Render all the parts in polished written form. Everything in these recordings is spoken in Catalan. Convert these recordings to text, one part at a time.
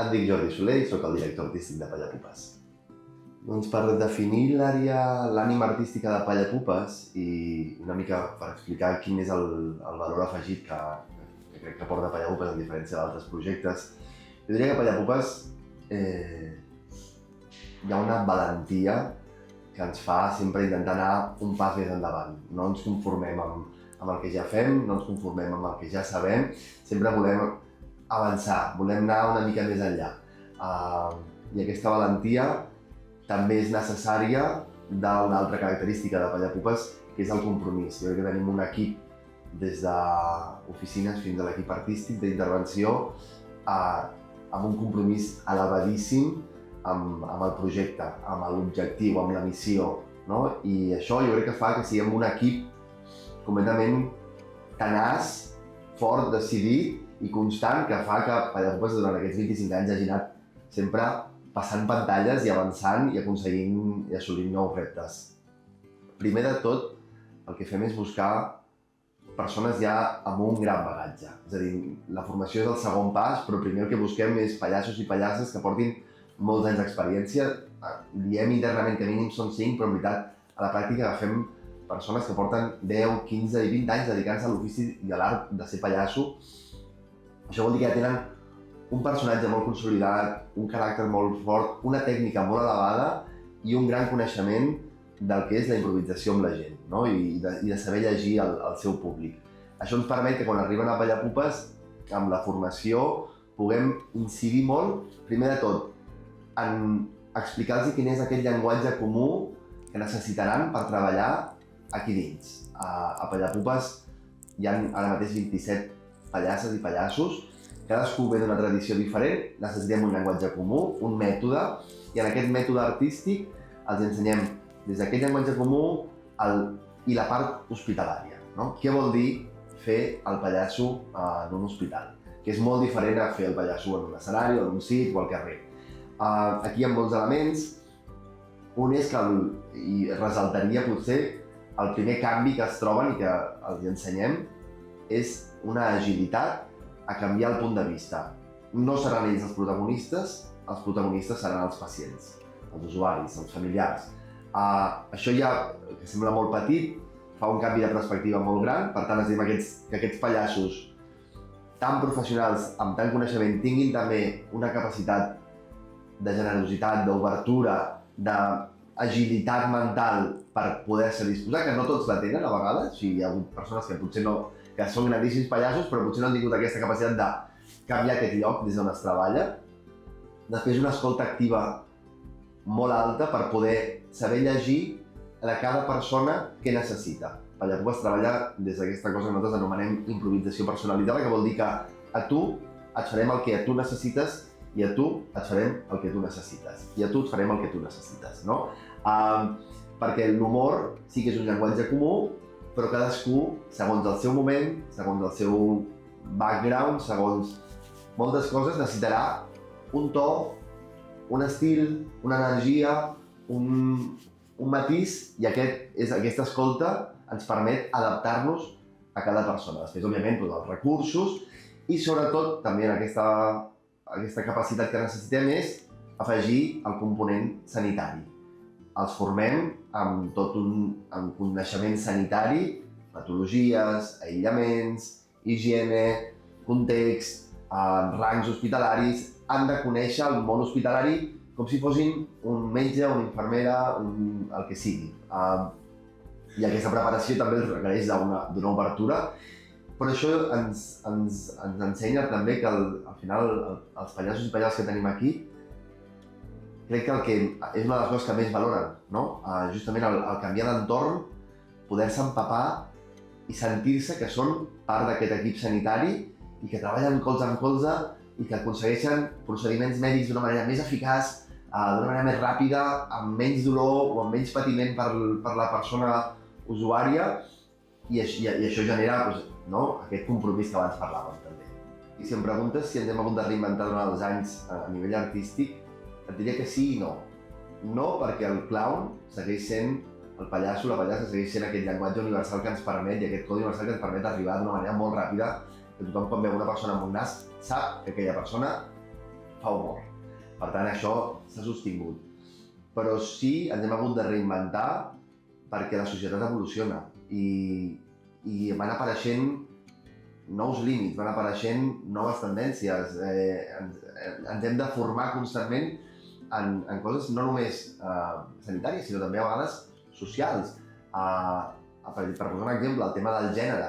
Em dic Jordi Soler i soc el director artístic de Pallapupes. Doncs per definir l'ànima artística de Pallapupes i una mica per explicar quin és el valor afegit que crec que porta Pallapupes en diferència d'altres projectes, jo diria que a Pallapupes hi ha una valentia que ens fa sempre intentar anar un pas més endavant. No ens conformem amb el que ja fem, no ens conformem amb el que ja sabem, sempre volem avançar, volem anar una mica més enllà. I aquesta valentia també és necessària d'una altra característica de Pallapupes, que és el compromís. Jo crec que tenim un equip, des d'oficines fins a l'equip artístic d'intervenció, amb un compromís elevadíssim amb el projecte, amb l'objectiu, amb la missió. I això jo crec que fa que siguem un equip completament tenaç, fort, decidit i constant, que fa que Pallapupes durant aquests 25 anys hagi anat sempre passant pantalles i avançant i aconseguint i assolint nous reptes. Primer de tot, el que fem és buscar persones ja amb un gran bagatge. És a dir, la formació és el segon pas, però primer el que busquem és pallassos i pallasses que portin molts anys d'experiència. Diem internament que mínim són 5, però en veritat a la pràctica agafem persones que porten 10, 15 i 20 anys dedicant-se a l'ofici i a l'art de ser pallasso. Això vol dir que ja tenen un personatge molt consolidat, un caràcter molt fort, una tècnica molt elevada i un gran coneixement del que és la improvisació amb la gent, i de saber llegir el seu públic. Això ens permet que quan arriben a Pallapupes, amb la formació, puguem incidir molt, primer de tot, en explicar-los quin és aquest llenguatge comú que necessitaran per treballar aquí dins. A Pallapupes hi ha ara mateix 27 pallasses i pallassos, cadascú ve d'una tradició diferent, necessitem un llenguatge comú, un mètode, i en aquest mètode artístic els ensenyem des d'aquest llenguatge comú i la part hospitalària. Què vol dir fer el pallasso en un hospital? Que és molt diferent a fer el pallasso en un escenari, o en un circ o al carrer. Aquí hi ha molts elements. Un és que, i ressaltaria potser, el primer canvi que es troben i que els ensenyem és una agilitat a canviar el punt de vista. No seran ells els protagonistes seran els pacients, els usuaris, els familiars. Això ja, que sembla molt petit, fa un canvi de perspectiva molt gran, per tant es diu que aquests pallassos tan professionals, amb tant coneixement, tinguin també una capacitat de generositat, d'obertura, d'agilitat mental per poder-se disposar, que no tots la tenen a vegades. Hi ha hagut persones que potser no, que són grandíssims pallassos, però potser no han tingut aquesta capacitat de canviar aquest lloc des d'on es treballa. Després, una escolta activa molt alta per poder saber llegir de cada persona què necessita. Pallapupes treballa des d'aquesta cosa que nosaltres anomenem improvisació personalitzada, que vol dir que a tu et farem el que a tu necessites i a tu et farem el que tu necessites. I a tu et farem el que tu necessites, perquè l'humor sí que és un llenguatge comú, però cadascú, segons el seu moment, segons el seu background, segons moltes coses, necessitarà un to, un estil, una energia, un matís, i aquesta escolta ens permet adaptar-nos a cada persona. Després, òbviament, els recursos i, sobretot, també en aquesta capacitat que necessitem és afegir el component sanitari. Els formem amb tot un coneixement sanitari, patologies, aïllaments, higiene, context, rangs hospitalaris. Han de conèixer el món hospitalari com si fossin un metge, una infermera, el que sigui. I aquesta preparació també els requereix d'una obertura, però això ens ensenya també que al final els pallassos i pallasses que tenim aquí crec que és una de les coses que més valoren, justament el canviar d'entorn, poder-se empapar i sentir-se que són part d'aquest equip sanitari i que treballen colze amb colze i que aconsegueixen procediments mèdics d'una manera més eficaç, d'una manera més ràpida, amb menys dolor o amb menys patiment per la persona usuària, i això genera aquest compromís que abans parlàvem també. I si em preguntes si ens hem hagut de reinventar durant els anys a nivell artístic, et diria que sí i no. No, perquè el clown segueix sent el pallasso, la pallassa segueix sent aquest llenguatge universal que ens permet, i aquest codi universal que ens permet arribar d'una manera molt ràpida, que tothom quan veu una persona amb un nas sap que aquella persona fa humor. Per tant, això s'ha sostingut. Però sí ens hem hagut de reinventar perquè la societat evoluciona i van apareixent nous límits, van apareixent noves tendències. Ens hem de formar constantment en coses no només sanitàries, sinó també a vegades socials. Per posar un exemple, el tema del gènere.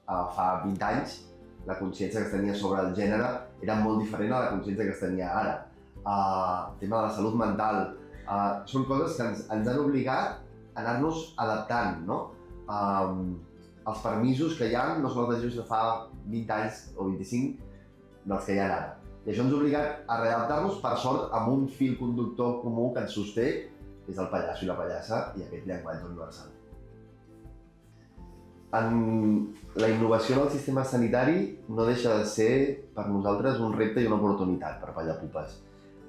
Fa 20 anys la consciència que es tenia sobre el gènere era molt diferent a la consciència que es tenia ara. El tema de la salut mental. Són coses que ens han obligat a anar-nos adaptant, no? Els permisos que hi ha no són els mateixos que fa 20 anys o 25 dels que hi ha ara. I això ens ha obligat a readaptar-nos, per sort, amb un fil conductor comú que ens sosté, que és el pallasso i la pallassa i aquest llenguatge universal. La innovació en el sistema sanitari no deixa de ser, per nosaltres, un repte i una oportunitat per Pallapupes.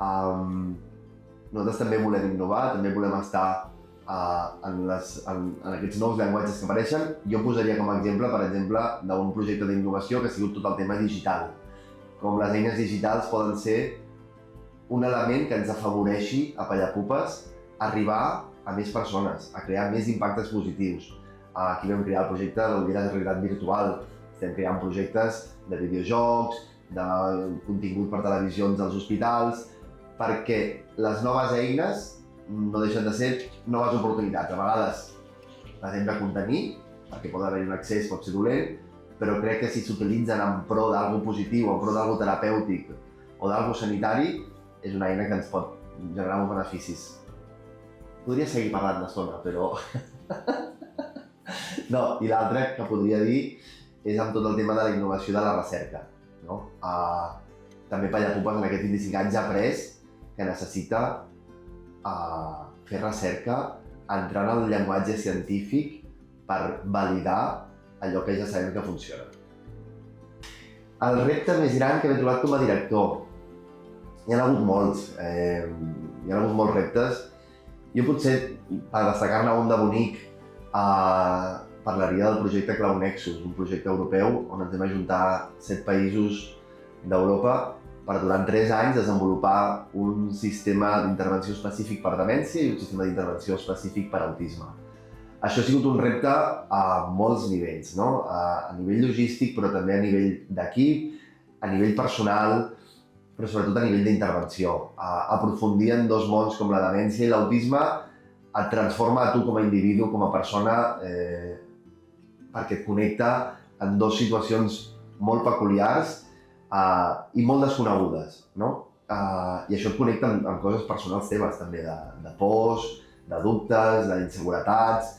Nosaltres també volem innovar, també volem estar en aquests nous llenguatges que apareixen. Jo posaria com a exemple, per exemple, d'un projecte d'innovació que ha sigut tot el tema digital. Com les eines digitals poden ser un element que ens afavoreixi a Pallapupes arribar a més persones, a crear més impactes positius. Aquí vam crear el projecte de la realitat virtual. Estem creant projectes de videojocs, de contingut per televisions als hospitals, perquè les noves eines no deixen de ser noves oportunitats. A vegades les hem de contenir, perquè pot haver-hi un accés, pot ser dolent, però crec que si s'utilitzen en pro d'algo positiu, en pro d'algo terapèutic o d'algo sanitari, és una eina que ens pot generar uns beneficis. Podria seguir parlant d'estona, però... No, i l'altre que podria dir és amb tot el tema de la innovació de la recerca. També Pallapupes en aquests 25 anys ha après que necessita fer recerca entrant en el llenguatge científic per validar allò que ja sabem que funciona. El repte més gran que m'he trobat com a director, hi ha hagut molts reptes. Jo potser, per destacar-ne un de bonic, parlaria del projecte Cloud Nexus, un projecte europeu on ens vam ajuntar 7 països d'Europa per durant 3 anys desenvolupar un sistema d'intervenció específic per demència i un sistema d'intervenció específic per autisme. Això ha sigut un repte a molts nivells, no? A nivell logístic, però també a nivell d'equip, a nivell personal, però sobretot a nivell d'intervenció. Aprofundir en dos mons com la demència i l'autisme et transforma a tu com a individu, com a persona, perquè et connecta en dues situacions molt peculiars i molt desconegudes, no? I això et connecta amb coses personals teves, també, de pors, de dubtes, d'inseguretats.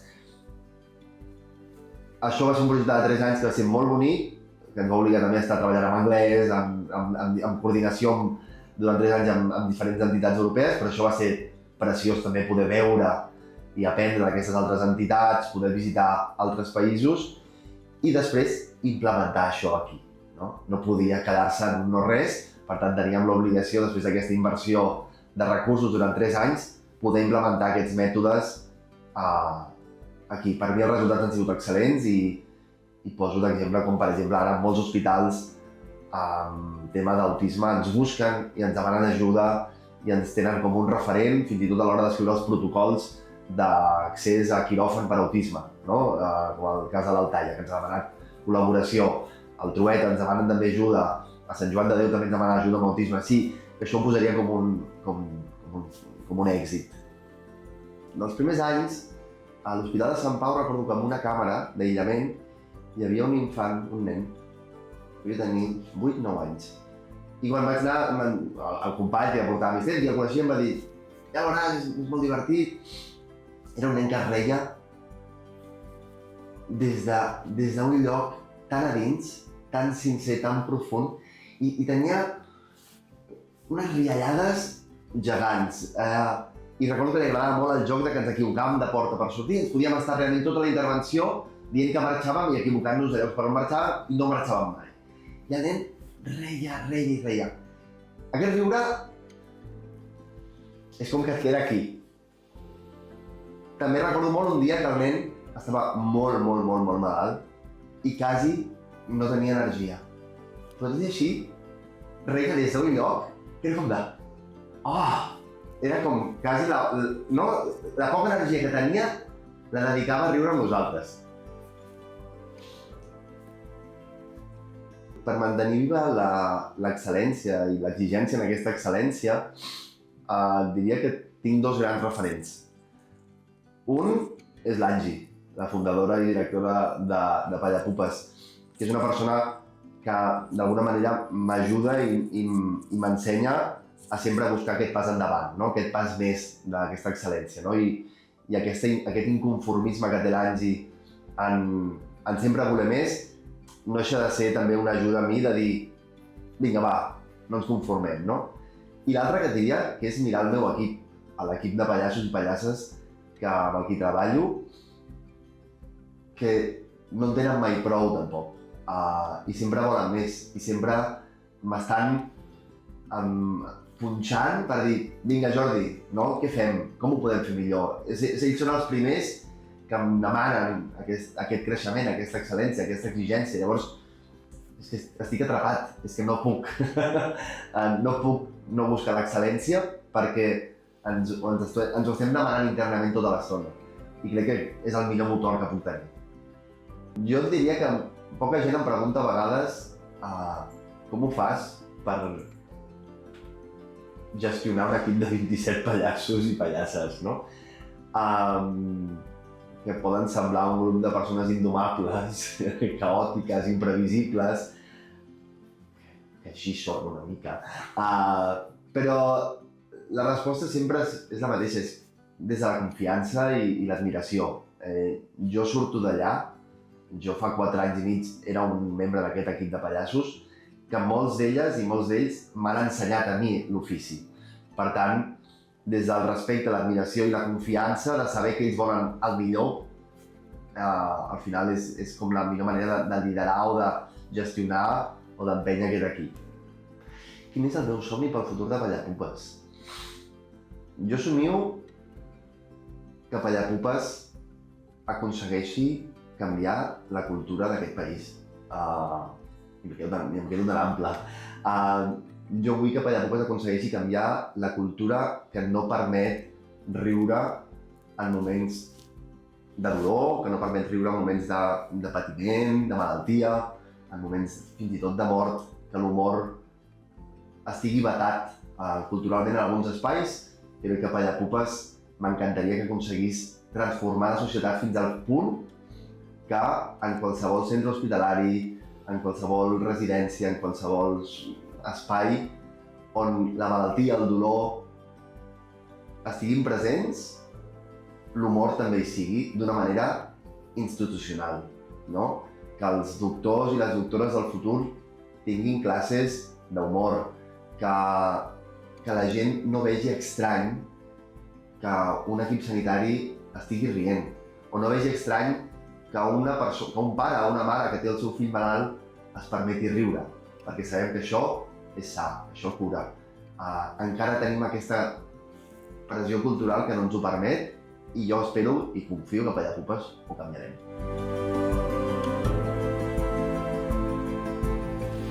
Això va ser un projecte de 3 anys que va ser molt bonic, que ens va obligar també a estar treballant en anglès, en coordinació durant 3 anys amb diferents entitats europees, però això va ser preciós també poder veure i aprendre d'aquestes altres entitats, poder visitar altres països i després implementar això aquí. No podia quedar-se en no res, per tant teníem l'obligació, després d'aquesta inversió de recursos durant 3 anys, poder implementar aquests mètodes aquí. Per mi els resultats han sigut excel·lents i poso d'exemple com, per exemple, ara molts hospitals amb tema d'autisme ens busquen i ens demanen ajuda i ens tenen com un referent, fins i tot a l'hora d'escriure els protocols d'accés a quiròfan per autisme, no? Com el cas de l'Altaia, que ens ha demanat col·laboració. Al Trueta ens demanen també ajuda, a Sant Joan de Déu també ens demanen ajuda amb autisme. Sí, això ho posaria com un èxit. En els primers anys, a l'Hospital de Sant Pau recordo que amb una càmera d'aïllament hi havia un infant, un nen, que devia tenir 8-9 anys. I quan vaig anar, el company que portava més temps i el coneixia em va dir ja veuràs, és molt divertit. Era un nen que es reia des d'un lloc tan a dins, tan sincer, tan profund, i tenia unes riallades gegants. I recordo que li agradava molt el joc de que ens equivocàvem de porta per sortir. Ens podíem estar realment tota la intervenció dient que marxàvem i equivocant-nos de llocs per on marxàvem i no marxàvem mai. I el nen reia. Aquest riure és com que et queda aquí. També recordo molt un dia que el nen estava molt malalt i quasi no tenia energia. Però tot i així, reia des d'un lloc era com de... Oh! Era com quasi la poca energia que tenia la dedicava a riure amb nosaltres. Per mantenir viva l'excel·lència i l'exigència en aquesta excel·lència, diria que tinc dos grans referents. Un és l'Angie, la fundadora i directora de Pallapupes, que és una persona que d'alguna manera m'ajuda i m'ensenya a sempre buscar aquest pas endavant, no? Aquest pas més d'aquesta excel·lència, no? I aquest inconformisme que té l'Angie en sempre voler més no deixa de ser també una ajuda a mi de dir vinga, va, no ens conformem, no? I l'altre que et diria que és mirar el meu equip, l'equip de pallassos i pallasses amb el qui treballo, que no en tenen mai prou tampoc, i sempre volen més, i sempre m'estan punxant per dir vinga Jordi, no? Què fem? Com ho podem fer millor? Ells són els primers que em demanen aquest creixement, aquesta excel·lència, aquesta exigència. Llavors, és que estic atrapat, és que no puc. No puc no buscar l'excel·lència perquè ens ho estem demanant internament tota l'estona. I crec que és el millor motor que puc tenir. Jo et diria que poca gent em pregunta a vegades com ho fas per gestionar un equip de 27 pallassos i pallasses, no? Que poden semblar un grup de persones indomables, caòtiques, imprevisibles, que així són una mica. Però la resposta sempre és la mateixa, és des de la confiança i l'admiració. Jo surto d'allà, jo fa 4 anys i mig era un membre d'aquest equip de pallassos, que molts d'elles i molts d'ells m'han ensenyat a mi l'ofici. Per tant, des del respecte, l'admiració i la confiança de saber que ells volen el millor, al final és com la millor manera de liderar o de gestionar o d'empènyer aquest equip. Quin és el meu somni pel futur de Pallapupes? Jo somio que Pallapupes aconsegueixi canviar la cultura d'aquest país. I em quedo tan ample. Jo vull que Pallapupes aconsegueixi canviar la cultura que no permet riure en moments de dolor, que no permet riure en moments de patiment, de malaltia, en moments fins i tot de mort, que l'humor estigui vetat culturalment en alguns espais. Crec que Pallapupes m'encantaria que aconseguís transformar la societat fins al punt que en qualsevol centre hospitalari, en qualsevol residència, en qualsevol espai on la malaltia, el dolor estiguin presents, l'humor també hi sigui d'una manera institucional, no? Que els doctors i les doctores del futur tinguin classes d'humor, que la gent no vegi estrany que un equip sanitari estigui rient, o no vegi estrany que un pare o una mare que té el seu fill malalt es permeti riure, perquè sabem que això és sa, això cura. Encara tenim aquesta pressió cultural que no ens ho permet i jo espero i confio que a Pallapupes ho canviarem.